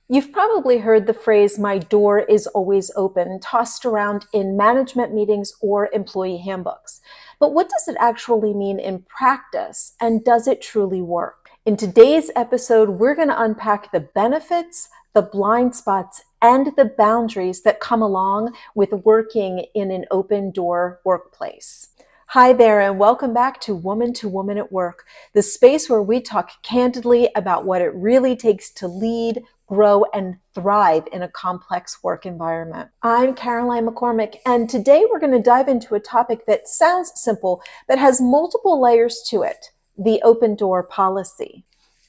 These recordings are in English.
You've probably heard the phrase, "my door is always open," tossed around in management meetings or employee handbooks. But what does it actually mean in practice, and does it truly work? In today's episode, we're going to unpack the benefits, the blind spots, and the boundaries that come along with working in an open door workplace. Hi there, and welcome back to Woman at Work, the space where we talk candidly about what it really takes to lead, grow, and thrive in a complex work environment. I'm Caroline McCormick, and today we're going to dive into a topic that sounds simple, but has multiple layers to it: the open door policy.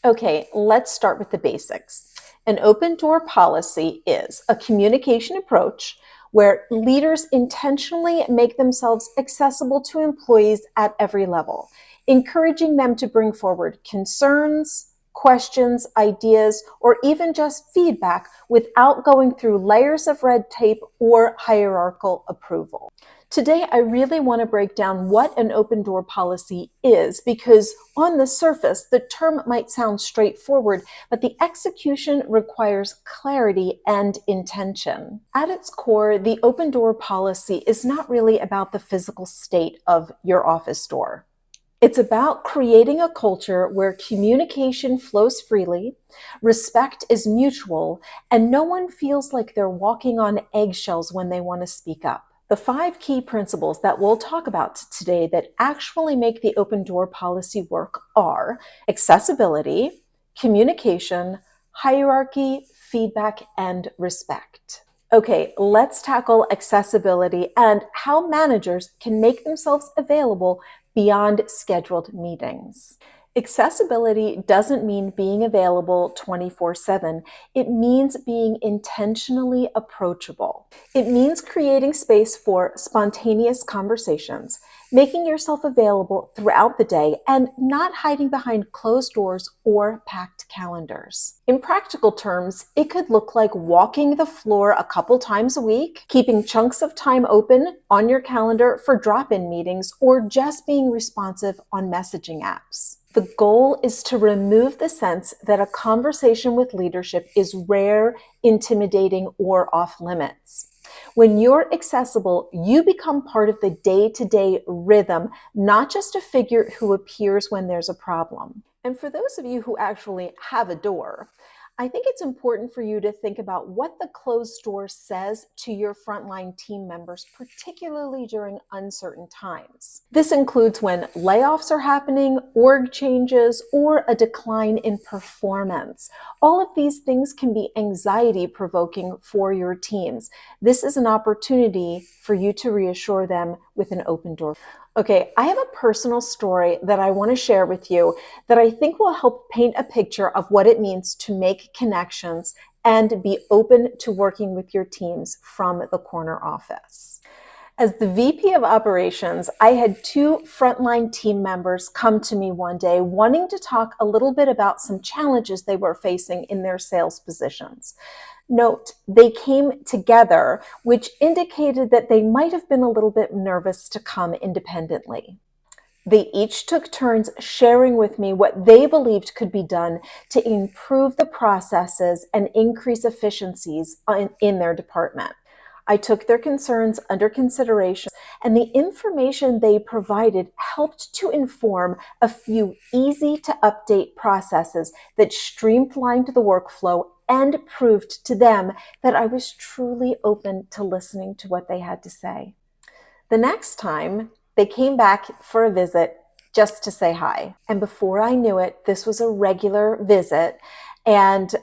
Okay, let's start with the basics. An open door policy is a communication approach where leaders intentionally make themselves accessible to employees at every level, encouraging them to bring forward concerns, questions, ideas, or even just feedback without going through layers of red tape or hierarchical approval. Today, I really want to break down what an open door policy is, because on the surface, the term might sound straightforward, but the execution requires clarity and intention. At its core, the open door policy is not really about the physical state of your office door. It's about creating a culture where communication flows freely, respect is mutual, and no one feels like they're walking on eggshells when they want to speak up. The 5 key principles that we'll talk about today that actually make the open door policy work are accessibility, communication, hierarchy, feedback, and respect. Okay, let's tackle accessibility and how managers can make themselves available beyond scheduled meetings. Accessibility doesn't mean being available 24/7. It means being intentionally approachable. It means creating space for spontaneous conversations, making yourself available throughout the day, and not hiding behind closed doors or packed calendars. In practical terms, it could look like walking the floor a couple times a week, keeping chunks of time open on your calendar for drop-in meetings, or just being responsive on messaging apps. The goal is to remove the sense that a conversation with leadership is rare, intimidating, or off limits. When you're accessible, you become part of the day-to-day rhythm, not just a figure who appears when there's a problem. And for those of you who actually have a door, I think it's important for you to think about what the closed door says to your frontline team members, particularly during uncertain times. This includes when layoffs are happening, org changes, or a decline in performance. All of these things can be anxiety-provoking for your teams. This is an opportunity for you to reassure them with an open door. Okay, I have a personal story that I want to share with you that I think will help paint a picture of what it means to make connections and be open to working with your teams from the corner office. As the VP of operations, I had 2 frontline team members come to me one day wanting to talk a little bit about some challenges they were facing in their sales positions. Note, they came together, which indicated that they might have been a little bit nervous to come independently. They each took turns sharing with me what they believed could be done to improve the processes and increase efficiencies in their department. I took their concerns under consideration, and the information they provided helped to inform a few easy-to-update processes that streamlined the workflow and proved to them that I was truly open to listening to what they had to say. The next time, they came back for a visit just to say hi. And before I knew it, this was a regular visit, and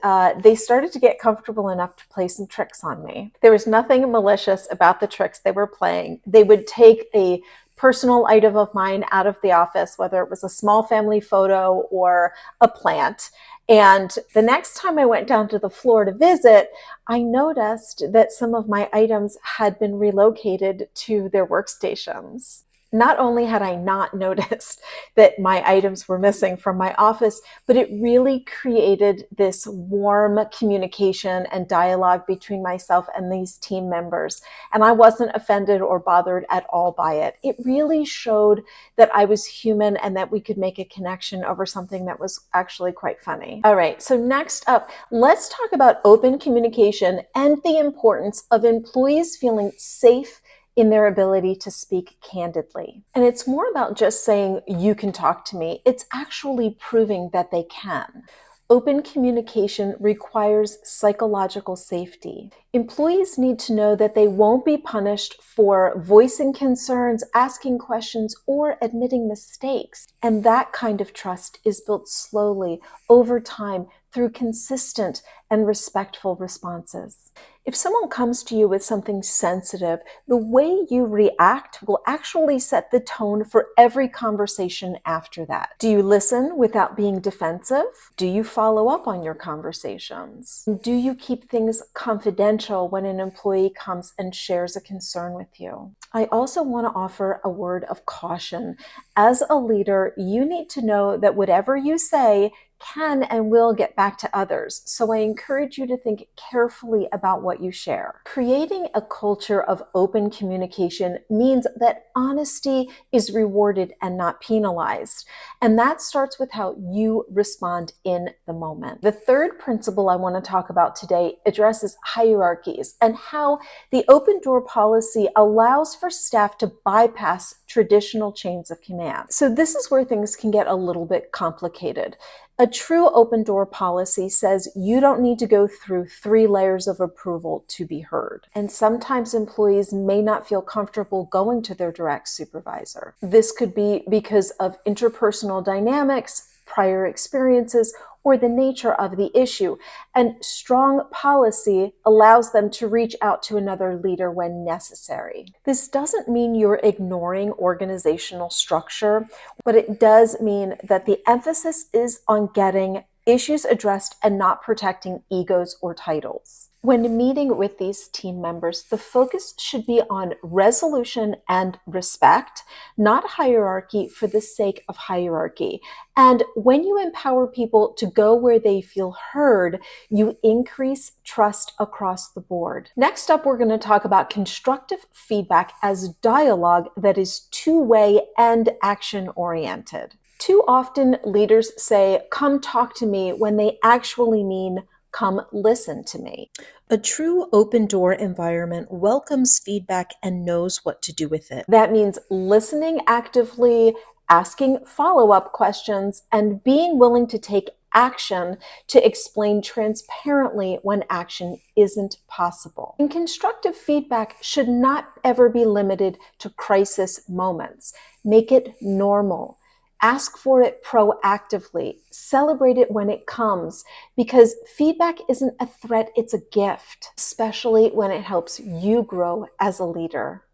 they started to get comfortable enough to play some tricks on me. There was nothing malicious about the tricks they were playing. They would take a personal item of mine out of the office, whether it was a small family photo or a plant. And the next time I went down to the floor to visit, I noticed that some of my items had been relocated to their workstations. Not only had I not noticed that my items were missing from my office, but it really created this warm communication and dialogue between myself and these team members. And I wasn't offended or bothered at all by it. It really showed that I was human and that we could make a connection over something that was actually quite funny. All right, so next up, let's talk about open communication and the importance of employees feeling safe in their ability to speak candidly. And it's more about just saying, you can talk to me. It's actually proving that they can. Open communication requires psychological safety. Employees need to know that they won't be punished for voicing concerns, asking questions, or admitting mistakes. And that kind of trust is built slowly over time through consistent and respectful responses. If someone comes to you with something sensitive, the way you react will actually set the tone for every conversation after that. Do you listen without being defensive? Do you follow up on your conversations? Do you keep things confidential when an employee comes and shares a concern with you? I also want to offer a word of caution. As a leader, you need to know that whatever you say can and will get back to others. So I encourage you to think carefully about what you share. Creating a culture of open communication means that honesty is rewarded and not penalized. And that starts with how you respond in the moment. The third principle I want to talk about today addresses hierarchies and how the open door policy allows for staff to bypass traditional chains of command. So this is where things can get a little bit complicated. A true open door policy says you don't need to go through 3 layers of approval to be heard. And sometimes employees may not feel comfortable going to their direct supervisor. This could be because of interpersonal dynamics, prior experiences, or the nature of the issue. And strong policy allows them to reach out to another leader when necessary. This doesn't mean you're ignoring organizational structure, but it does mean that the emphasis is on getting issues addressed and not protecting egos or titles. When meeting with these team members, the focus should be on resolution and respect, not hierarchy for the sake of hierarchy. And when you empower people to go where they feel heard, you increase trust across the board. Next up, we're going to talk about constructive feedback as dialogue that is two-way and action-oriented. Too often, leaders say, "Come talk to me," when they actually mean, "Come listen to me." A true open door environment welcomes feedback and knows what to do with it. That means listening actively, asking follow-up questions, and being willing to take action to explain transparently when action isn't possible. And constructive feedback should not ever be limited to crisis moments. Make it normal. Ask for it proactively. Celebrate it when it comes, because feedback isn't a threat, it's a gift, especially when it helps you grow as a leader.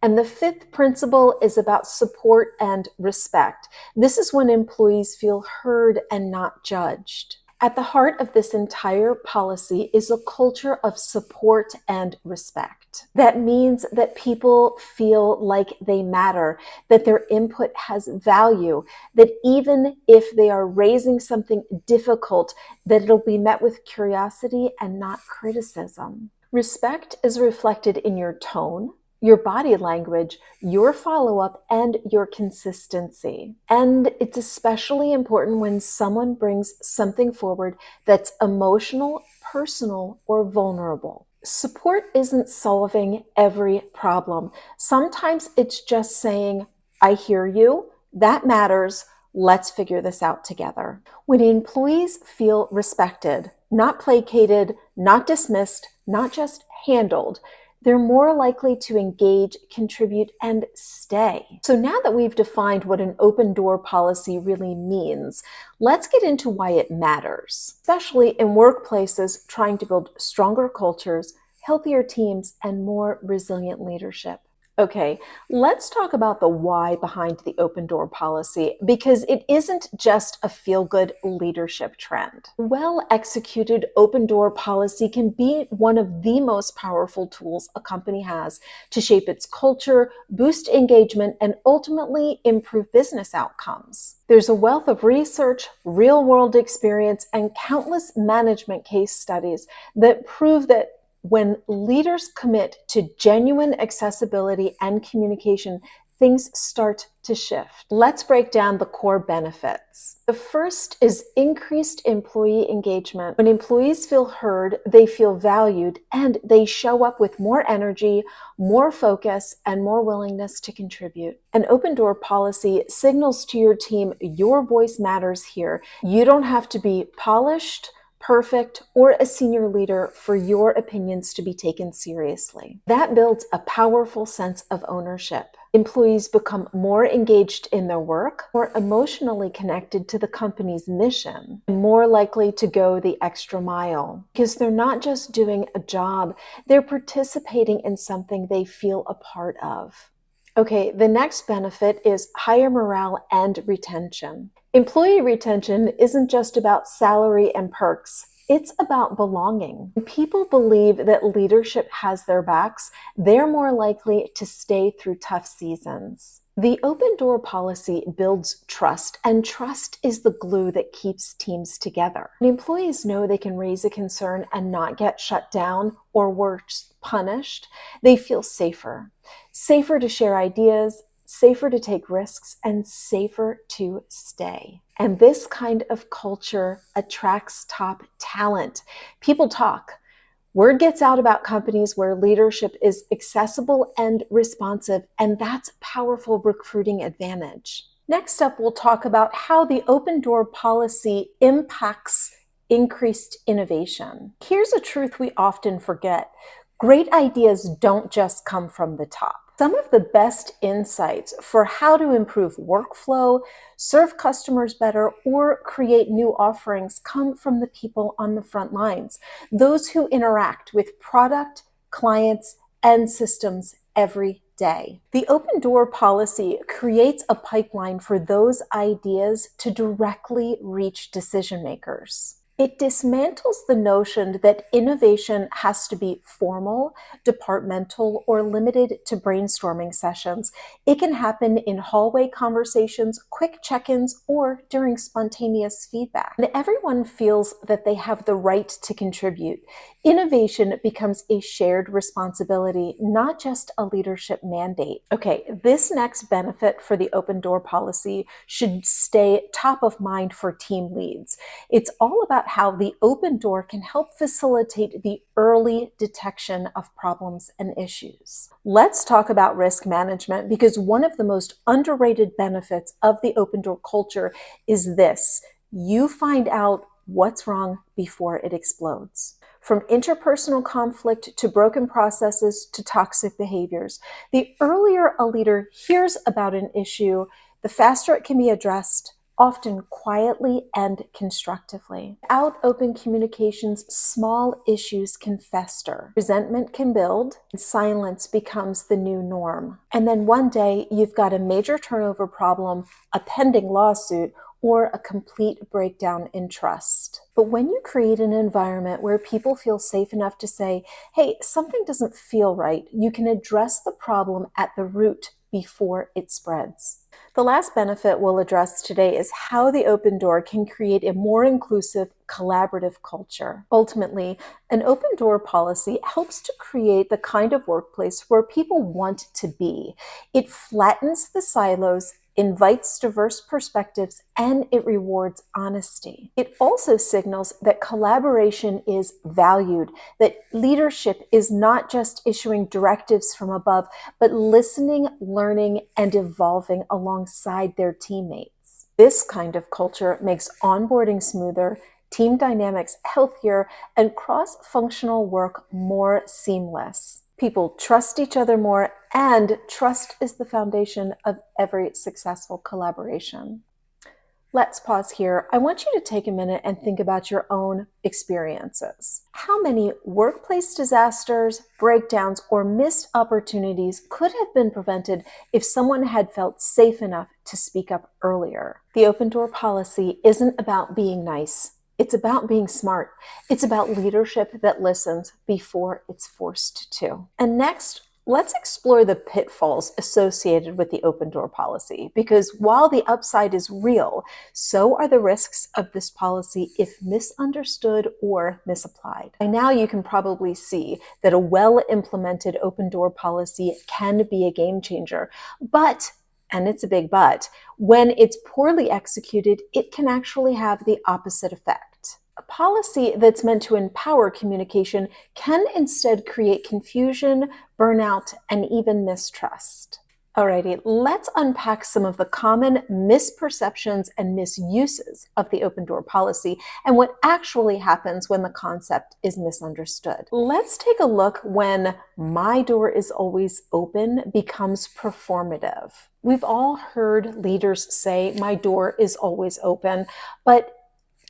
And the fifth principle is about support and respect. This is when employees feel heard and not judged. At the heart of this entire policy is a culture of support and respect. That means that people feel like they matter, that their input has value, that even if they are raising something difficult, that it'll be met with curiosity and not criticism. Respect is reflected in your tone, your body language, your follow-up, and your consistency. And it's especially important when someone brings something forward that's emotional, personal, or vulnerable. Support isn't solving every problem. Sometimes it's just saying, "I hear you, that matters, let's figure this out together." When employees feel respected, not placated, not dismissed, not just handled, they're more likely to engage, contribute, and stay. So now that we've defined what an open door policy really means, let's get into why it matters, especially in workplaces trying to build stronger cultures, healthier teams, and more resilient leadership. Okay, let's talk about the why behind the open door policy because it isn't just a feel good leadership trend. Well executed open door policy can be one of the most powerful tools a company has to shape its culture, boost engagement, and ultimately improve business outcomes. There's a wealth of research, real world experience, and countless management case studies that prove that when leaders commit to genuine accessibility and communication, things start to shift. Let's break down the core benefits. The first is increased employee engagement. When employees feel heard, they feel valued, and they show up with more energy, more focus, and more willingness to contribute. An open door policy signals to your team your voice matters here. You don't have to be polished, perfect, or a senior leader for your opinions to be taken seriously. That builds a powerful sense of ownership. Employees become more engaged in their work, more emotionally connected to the company's mission, and more likely to go the extra mile because they're not just doing a job, they're participating in something they feel a part of. Okay, the next benefit is higher morale and retention. Employee retention isn't just about salary and perks. It's about belonging. When people believe that leadership has their backs, they're more likely to stay through tough seasons. The open door policy builds trust, and trust is the glue that keeps teams together. When employees know they can raise a concern and not get shut down or worse, punished, they feel safer. Safer to share ideas, safer to take risks, and safer to stay. And this kind of culture attracts top talent. People talk. Word gets out about companies where leadership is accessible and responsive, and that's a powerful recruiting advantage. Next up, we'll talk about how the open door policy impacts increased innovation. Here's a truth we often forget. Great ideas don't just come from the top. Some of the best insights for how to improve workflow, serve customers better, or create new offerings come from the people on the front lines, those who interact with product, clients, and systems every day. The open door policy creates a pipeline for those ideas to directly reach decision makers. It dismantles the notion that innovation has to be formal, departmental, or limited to brainstorming sessions. It can happen in hallway conversations, quick check-ins, or during spontaneous feedback. And everyone feels that they have the right to contribute. Innovation becomes a shared responsibility, not just a leadership mandate. Okay, this next benefit for the open door policy should stay top of mind for team leads. It's all about how the open door can help facilitate the early detection of problems and issues. Let's talk about risk management because one of the most underrated benefits of the open door culture is this: you find out what's wrong before it explodes. From interpersonal conflict to broken processes to toxic behaviors, the earlier a leader hears about an issue, the faster it can be addressed, often quietly and constructively. Without open communications, small issues can fester. Resentment can build, and silence becomes the new norm. And then one day, you've got a major turnover problem, a pending lawsuit, or a complete breakdown in trust. But when you create an environment where people feel safe enough to say, hey, something doesn't feel right, you can address the problem at the root before it spreads. The last benefit we'll address today is how the open door can create a more inclusive, collaborative culture. Ultimately, an open door policy helps to create the kind of workplace where people want to be. It flattens the silos, invites diverse perspectives, and it rewards honesty. It also signals that collaboration is valued, that leadership is not just issuing directives from above, but listening, learning, and evolving alongside their teammates. This kind of culture makes onboarding smoother, team dynamics healthier, and cross-functional work more seamless. People trust each other more, and trust is the foundation of every successful collaboration. Let's pause here. I want you to take a minute and think about your own experiences. How many workplace disasters, breakdowns, or missed opportunities could have been prevented if someone had felt safe enough to speak up earlier? The open door policy isn't about being nice. It's about being smart. It's about leadership that listens before it's forced to. And next, let's explore the pitfalls associated with the open door policy, because while the upside is real, so are the risks of this policy if misunderstood or misapplied. By now, you can probably see that a well-implemented open door policy can be a game changer, but, and it's a big but, when it's poorly executed, it can actually have the opposite effect. A policy that's meant to empower communication can instead create confusion, burnout, and even mistrust. Alrighty, let's unpack some of the common misperceptions and misuses of the open door policy and what actually happens when the concept is misunderstood. Let's take a look when "my door is always open" becomes performative. We've all heard leaders say, "my door is always open," but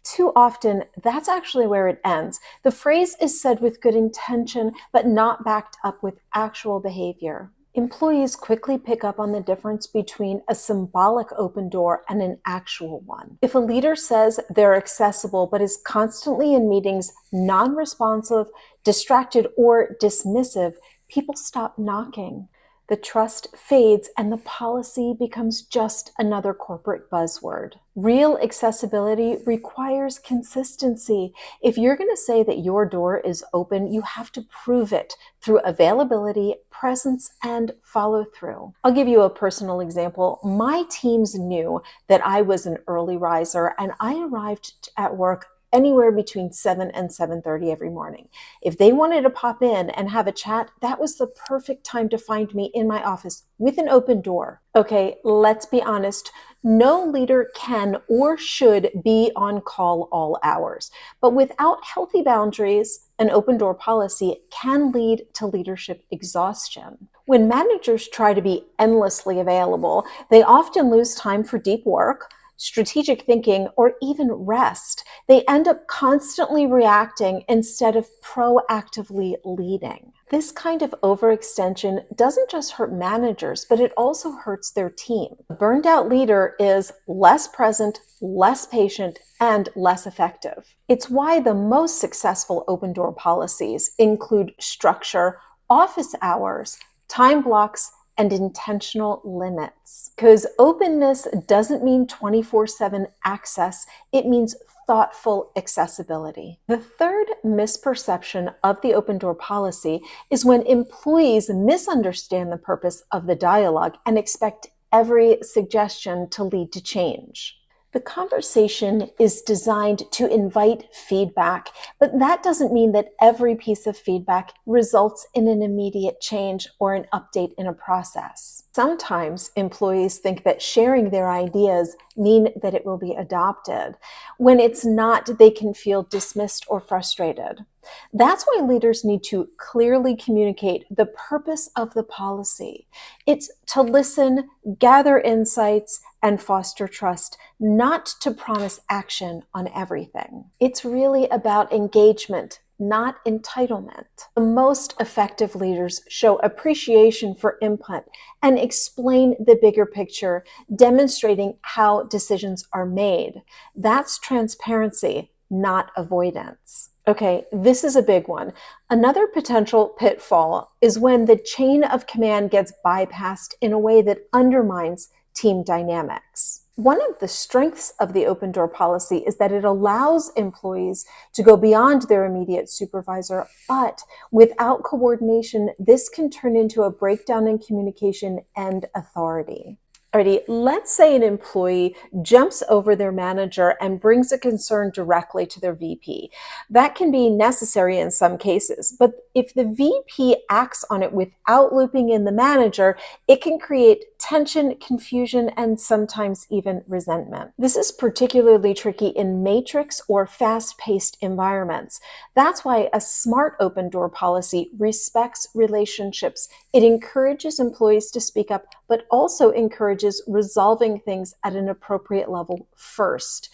too often, that's actually where it ends. The phrase is said with good intention, but not backed up with actual behavior. Employees quickly pick up on the difference between a symbolic open door and an actual one. If a leader says they're accessible but is constantly in meetings, non-responsive, distracted, or dismissive, people stop knocking. The trust fades and the policy becomes just another corporate buzzword. Real accessibility requires consistency. If you're going to say that your door is open, you have to prove it through availability, presence, and follow through. I'll give you a personal example. My teams knew that I was an early riser and I arrived at work anywhere between 7 and 7:30 every morning. If they wanted to pop in and have a chat, that was the perfect time to find me in my office with an open door. Okay, let's be honest. No leader can or should be on call all hours. But without healthy boundaries, an open door policy can lead to leadership exhaustion. When managers try to be endlessly available, they often lose time for deep work, strategic thinking, or even rest. They end up constantly reacting instead of proactively leading. This kind of overextension doesn't just hurt managers, but it also hurts their team. A burned out leader is less present, less patient, and less effective. It's why the most successful open door policies include structure, office hours, time blocks, and intentional limits. Because openness doesn't mean 24/7 access, it means thoughtful accessibility. The third misperception of the open door policy is when employees misunderstand the purpose of the dialogue and expect every suggestion to lead to change. The conversation is designed to invite feedback, but that doesn't mean that every piece of feedback results in an immediate change or an update in a process. Sometimes employees think that sharing their ideas mean that it will be adopted. When it's not, they can feel dismissed or frustrated. That's why leaders need to clearly communicate the purpose of the policy. It's to listen, gather insights, and foster trust, not to promise action on everything. It's really about engagement, not entitlement. The most effective leaders show appreciation for input and explain the bigger picture, demonstrating how decisions are made. That's transparency, not avoidance. Okay, this is a big one. Another potential pitfall is when the chain of command gets bypassed in a way that undermines team dynamics. One of the strengths of the open door policy is that it allows employees to go beyond their immediate supervisor, but without coordination, this can turn into a breakdown in communication and authority. Alrighty, let's say an employee jumps over their manager and brings a concern directly to their VP. That can be necessary in some cases, but if the VP acts on it without looping in the manager, it can create tension, confusion, and sometimes even resentment. This is particularly tricky in matrix or fast-paced environments. That's why a smart open door policy respects relationships. It encourages employees to speak up, but also encourages encourages resolving things at an appropriate level first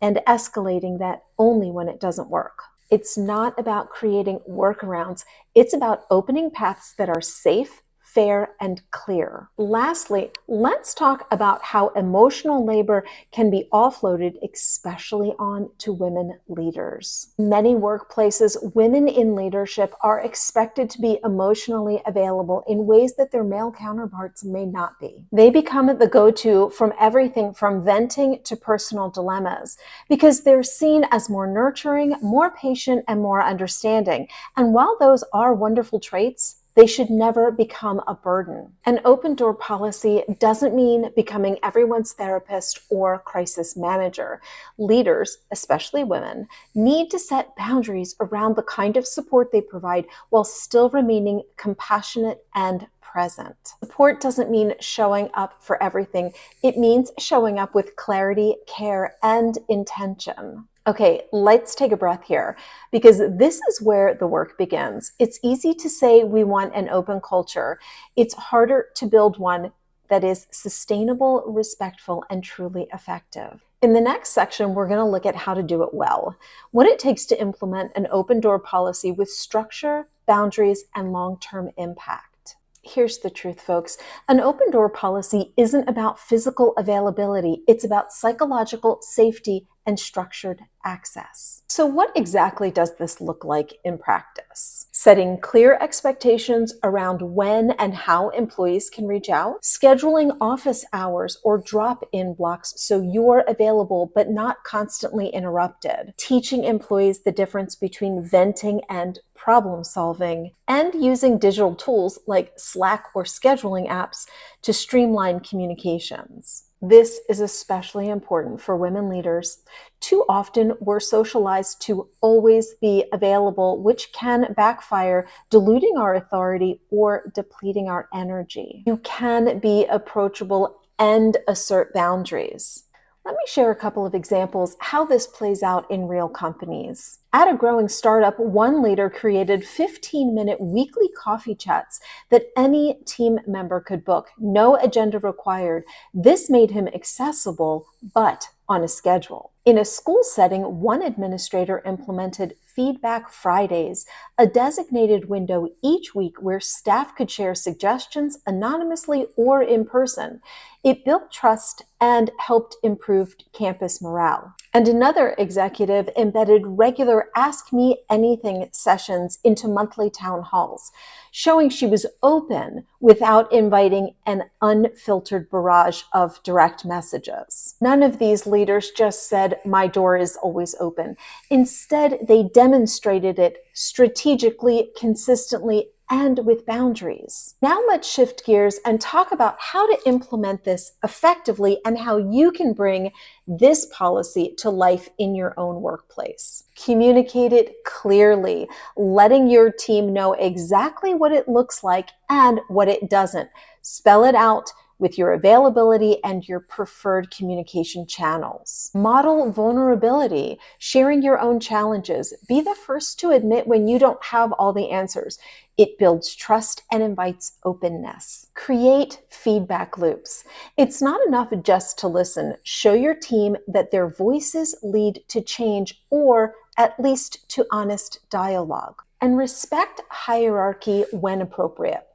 and escalating that only when it doesn't work. It's not about creating workarounds. It's about opening paths that are safe, fair, and clear. Lastly, let's talk about how emotional labor can be offloaded, especially on to women leaders. In many workplaces, women in leadership are expected to be emotionally available in ways that their male counterparts may not be. They become the go-to from everything from venting to personal dilemmas because they're seen as more nurturing, more patient, and more understanding. And while those are wonderful traits, they should never become a burden. An open door policy doesn't mean becoming everyone's therapist or crisis manager. Leaders, especially women, need to set boundaries around the kind of support they provide while still remaining compassionate and present. Support doesn't mean showing up for everything. It means showing up with clarity, care, and intention. Okay, let's take a breath here because this is where the work begins. It's easy to say we want an open culture. It's harder to build one that is sustainable, respectful, and truly effective. In the next section, we're going to look at how to do it well, what it takes to implement an open door policy with structure, boundaries, and long-term impact. Here's the truth, folks. An open door policy isn't about physical availability. It's about psychological safety and structured access. So what exactly does this look like in practice? Setting clear expectations around when and how employees can reach out, scheduling office hours or drop-in blocks so you're available but not constantly interrupted, teaching employees the difference between venting and problem solving, and using digital tools like Slack or scheduling apps to streamline communications. This is especially important for women leaders. Too often, we're socialized to always be available, which can backfire, diluting our authority or depleting our energy. You can be approachable and assert boundaries. Let me share a couple of examples how this plays out in real companies. At a growing startup, one leader created 15-minute weekly coffee chats that any team member could book, no agenda required. This made him accessible, but on a schedule. In a school setting, one administrator implemented Feedback Fridays, a designated window each week where staff could share suggestions anonymously or in person. It built trust and helped improve campus morale. And another executive embedded regular Ask Me Anything sessions into monthly town halls, showing she was open without inviting an unfiltered barrage of direct messages. None of these leaders just said, "My door is always open." Instead, they demonstrated it strategically, consistently, and with boundaries. Now let's shift gears and talk about how to implement this effectively and how you can bring this policy to life in your own workplace. Communicate it clearly, letting your team know exactly what it looks like and what it doesn't. Spell it out with your availability and your preferred communication channels. Model vulnerability, sharing your own challenges. Be the first to admit when you don't have all the answers. It builds trust and invites openness. Create feedback loops. It's not enough just to listen. Show your team that their voices lead to change or at least to honest dialogue. And respect hierarchy when appropriate.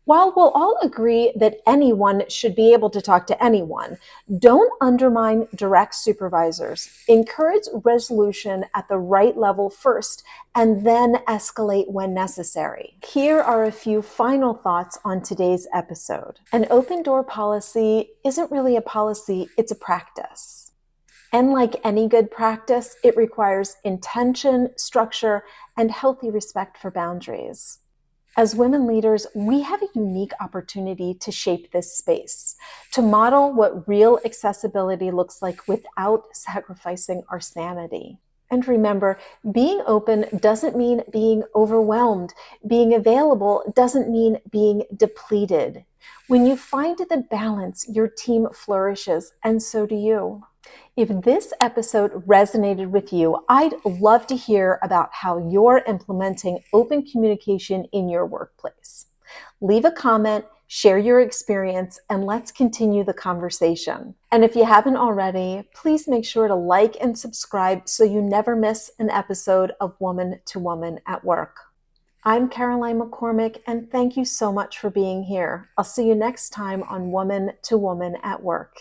While we'll all agree that anyone should be able to talk to anyone, don't undermine direct supervisors. Encourage resolution at the right level first, and then escalate when necessary. Here are a few final thoughts on today's episode. An open door policy isn't really a policy, it's a practice. And like any good practice, it requires intention, structure, and healthy respect for boundaries. As women leaders, we have a unique opportunity to shape this space, to model what real accessibility looks like without sacrificing our sanity. And remember, being open doesn't mean being overwhelmed. Being available doesn't mean being depleted. When you find the balance, your team flourishes, and so do you. If this episode resonated with you, I'd love to hear about how you're implementing open communication in your workplace. Leave a comment, Share your experience and let's continue the conversation. And if you haven't already, please make sure to like and subscribe so you never miss an episode of Woman to Woman at Work. I'm Caroline McCormick, and thank you so much for being here. I'll see you next time on Woman to Woman at Work.